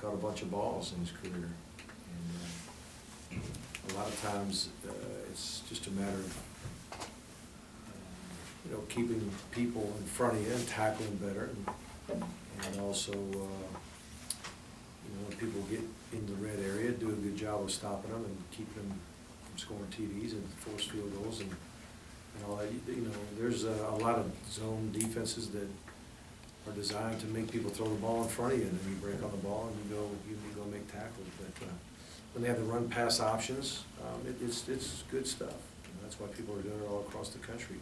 caught a bunch of balls in his career. And a lot of times, it's just a matter of, keeping people in front of you and tackling better. And also, when people get in the red area, do a good job of stopping them and keeping them from scoring TDs and force field goals and all that. There's a lot of zone defenses that are designed to make people throw the ball in front of you, and then you break on the ball and you go make tackles. But when they have the run pass options, it's good stuff. That's why people are doing it all across the country.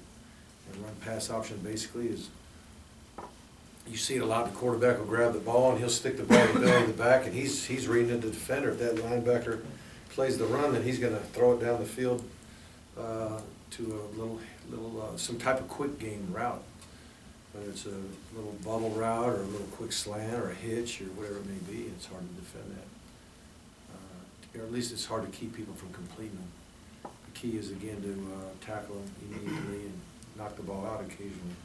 And run pass option basically is, you see it a lot, the quarterback will grab the ball and he'll stick the ball in the belly of the back, and he's reading it to the defender. If that linebacker plays the run, then he's gonna throw it down the field to a little some type of quick game route. Whether it's a little bubble route or a little quick slant or a hitch or whatever it may be, it's hard to defend that. Or at least it's hard to keep people from completing them. The key is, again, to tackle them immediately and knock the ball out occasionally.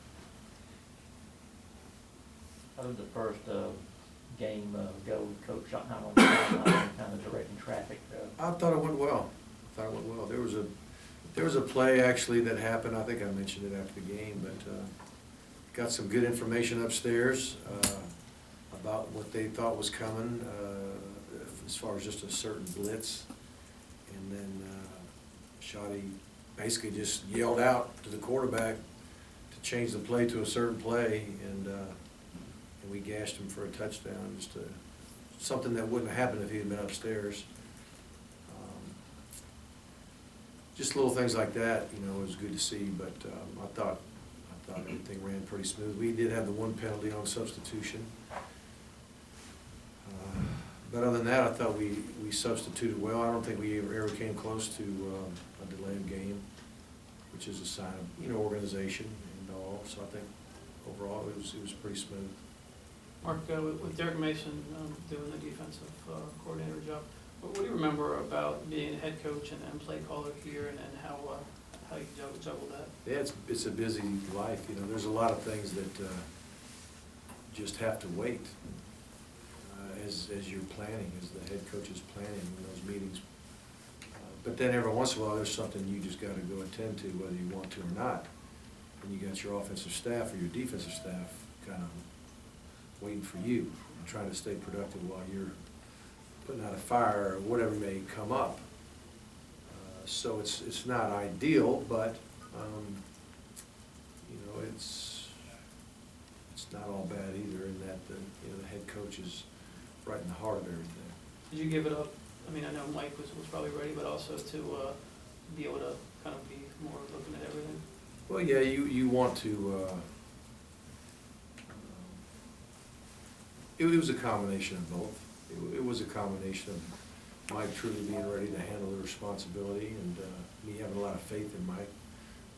How did the first game go with Coach Schottenheimer on the sideline, kind of directing traffic? I thought it went well. There was a play actually that happened. I think I mentioned it after the game, but got some good information upstairs about what they thought was coming as far as just a certain blitz, and then Shotty basically just yelled out to the quarterback to change the play to a certain play, and we gashed him for a touchdown. Just something that wouldn't have happened if he had been upstairs. Just little things like that, it was good to see. But I thought everything ran pretty smooth. We did have the one penalty on substitution, but other than that, I thought we substituted well. I don't think we ever came close to a delayed game, which is a sign of organization and all. So I think overall it was pretty smooth. Mark, with Derek Mason doing the defensive coordinator job, what do you remember about being a head coach and play caller here, and how you juggle that? Yeah, it's a busy life. There's a lot of things that just have to wait as you're planning, as the head coach is planning in those meetings. But then every once in a while, there's something you just got to go attend to, whether you want to or not. And you got your offensive staff or your defensive staff kind of waiting for you and trying to stay productive while you're putting out a fire or whatever may come up. So it's not ideal, but it's not all bad either, in that the head coach is right in the heart of everything. Did you give it up? I mean, I know Mike was probably ready, but also to be able to kind of be more looking at everything. Well, yeah, you want to. It was a combination of both. It was a combination of Mike truly being ready to handle the responsibility, and me having a lot of faith in Mike,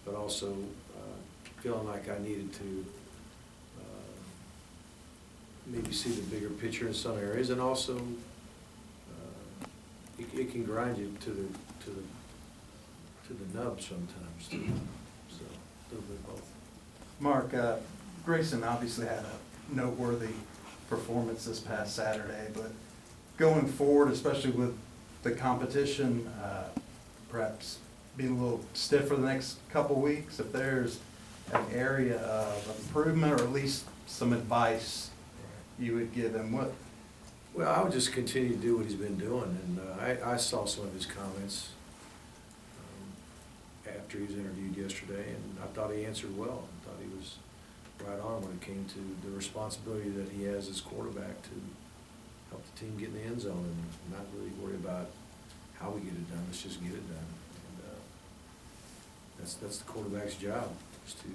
but also feeling like I needed to maybe see the bigger picture in some areas, and also it can grind you to the nub sometimes too. So a little bit of both. Mark, Grayson obviously had a noteworthy performance this past Saturday, but going forward, especially with the competition, perhaps being a little stiffer the next couple weeks, if there's an area of improvement, or at least some advice you would give him, what? Well, I would just continue to do what he's been doing, and I saw some of his comments after he was interviewed yesterday, and I thought he answered well. I thought he was right on when it came to the responsibility that he has as quarterback to help the team get in the end zone and not really worry about how we get it done. Let's just get it done. And that's the quarterback's job, is to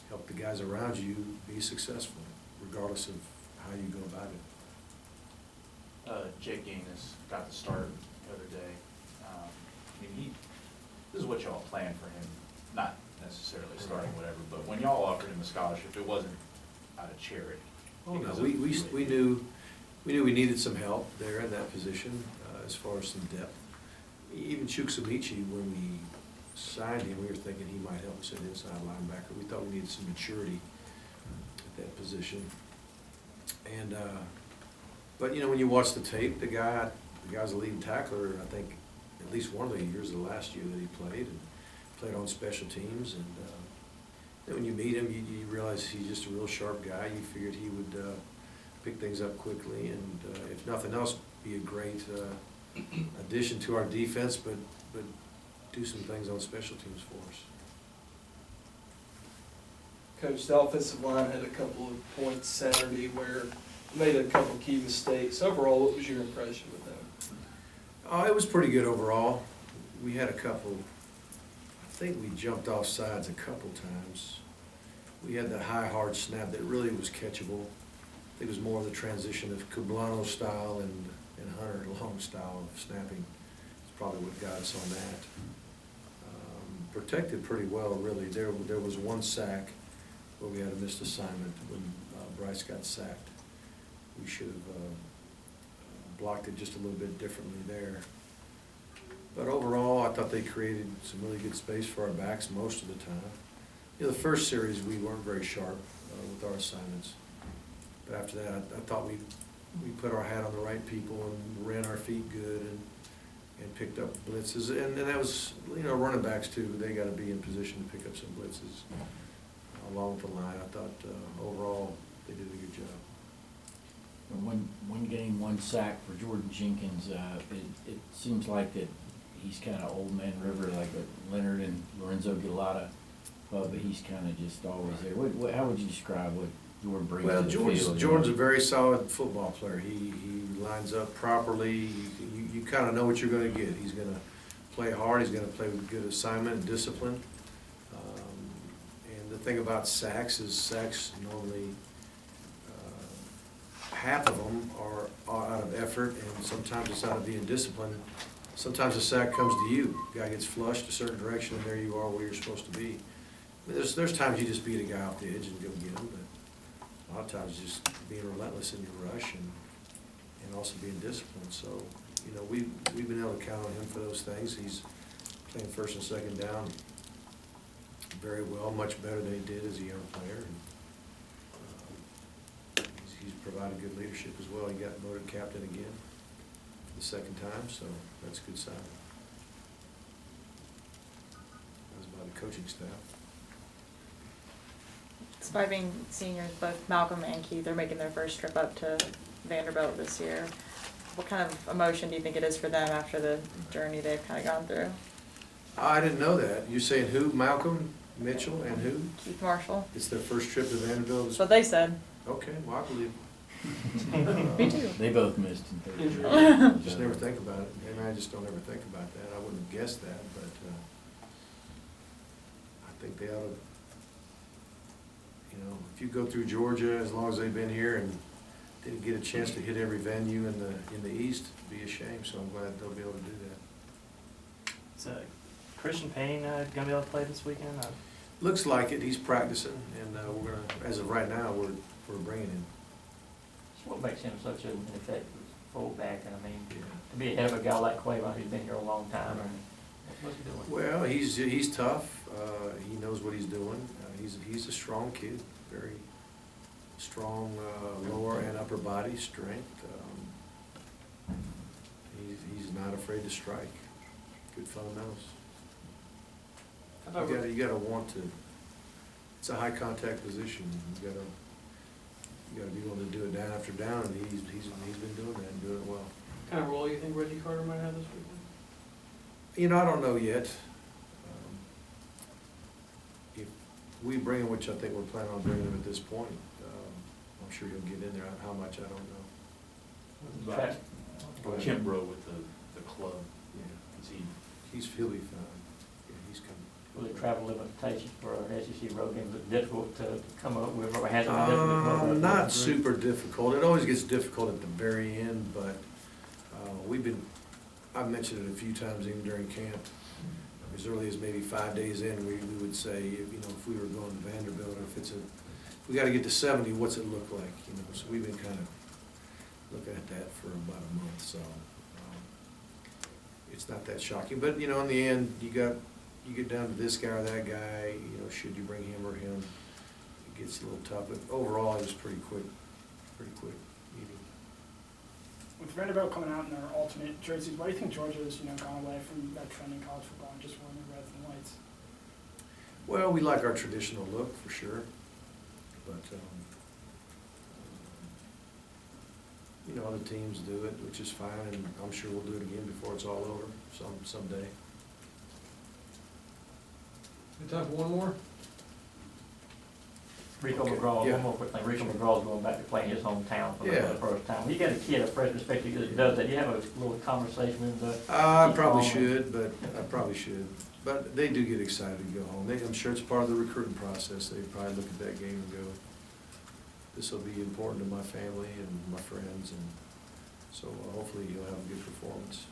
help the guys around you be successful, regardless of how you go about it. Jake Gaines got the start the other day. This is what y'all planned for him, not necessarily starting whatever, but when y'all offered him a scholarship, it wasn't out of charity. Oh, no, we knew we needed some help there in that position, as far as some depth. Even Chukwuemeka, when we signed him, we were thinking he might help us at inside linebacker. We thought we needed some maturity at that position. And But, you know, when you watch the tape, the guy's a leading tackler, I think, at least one of the years, the last year that he played on special teams. And then when you meet him, you realize he's just a real sharp guy. You figured he would pick things up quickly and, if nothing else, be a great addition to our defense, but do some things on special teams for us. Coach, the offensive line had a couple of points Saturday where made a couple key mistakes. Overall, what was your impression with them? Oh, it was pretty good overall. We had a couple, I think we jumped off sides a couple times. We had that high, hard snap that really was catchable. I think it was more of the transition of Kublano style and Hunter Long style of snapping. It's probably what got us on that. Protected pretty well, really. There was one sack where we had a missed assignment when Bryce got sacked. We should have blocked it just a little bit differently there. But overall, I thought they created some really good space for our backs most of the time. You know, the first series, we weren't very sharp with our assignments. But after that, I thought we put our hat on the right people and ran our feet good and picked up blitzes. And that was, you know, running backs too. They got to be in position to pick up some blitzes along with the line. I thought overall they did a good job. One game, one sack for Jordan Jenkins. It seems like that he's kind of old man River, like Leonard and Lorenzo get a lot of love, but he's kind of just always there. How would you describe what Jordan brings Well, to the field? Jordan's a very solid football player. He lines up properly. You kind of know what you're going to get. He's going to play hard. He's going to play with good assignment and discipline. And the thing about sacks is sacks normally, half of them are out of effort, and sometimes it's out of being disciplined. Sometimes a sack comes to you. Guy gets flushed a certain direction, and there you are where you're supposed to be. I mean, there's times you just beat a guy off the edge and go get him, but a lot of times just being relentless in your rush and also being disciplined. So, you know, we've been able to count on him for those things. He's playing first and second down very well, much better than he did as a young player. And, he's provided good leadership as well. He got voted captain again for the second time, so that's a good sign. That was about the coaching staff. Despite being seniors, both Malcolm and Keith are making their first trip up to Vanderbilt this year. What kind of emotion do you think it is for them after the journey they've kind of gone through? I didn't know that. You're saying who? Malcolm, Mitchell, and who? Keith Marshall. It's their first trip to Vanderbilt? That's what they said. Okay, well, I believe. Me too. They both missed in third grade. Just never think about it, and I just don't ever think about that. I wouldn't have guessed that, but I think they ought to, you know, if you go through Georgia, as long as they've been here and didn't get a chance to hit every venue in the East, it'd be a shame, so I'm glad they'll be able to do that. Is Christian Payne gonna be able to play this weekend? Looks like it. He's practicing, and we're gonna, as of right now, we're bringing him. What makes him such an effective fullback? And I mean, Yeah. to be ahead of a guy like Quavon who's been here a long time, and what's he doing? Well, he's tough. He knows what he's doing. He's a strong kid, very strong lower and upper body strength. He's not afraid to strike. Good fundamentals. You gotta want to. It's a high contact position. You gotta be willing to do it down after down, and he's been doing that and doing it well. What kind of role you think Reggie Carter might have this weekend? You know, I don't know yet. If we bring him, which I think we're planning on bringing him at this point, I'm sure he'll get in there. How much, I don't know. Track. Kimbrough with the club, Yeah, he'll be fine. Yeah, he's coming. Will the travel limitations for an SEC road game look difficult to come up with, or has it been difficult to come up with? Not super difficult. It always gets difficult at the very end, but I've mentioned it a few times even during camp. As early as maybe 5 days in, we would say, you know, if we were going to Vanderbilt, or if we got to get to 70, what's it look like? You know, so we've been kind of looking at that for about a month, so it's not that shocking. But you know, in the end, you get down to this guy or that guy. You know, should you bring him or him? It gets a little tough, but overall, it was pretty quick meeting. with Vanderbilt coming out in their alternate jerseys, why do you think Georgia's, gone away from that trend in college football and just wearing the reds and whites? Well, we like our traditional look, for sure, but, other teams do it, which is fine, and I'm sure we'll do it again before it's all over someday. Time for one more? Rico Okay, McGraw, yeah. one more quick thing, Rico McGraw's going back to playing his hometown for Yeah. the first time. When you got a kid, a freshman, especially that does that, you have a little conversation with the. I probably should, but they do get excited to go home. I'm sure it's part of the recruiting process. They probably look at that game and go, this will be important to my family and my friends, and so hopefully he'll have a good performance.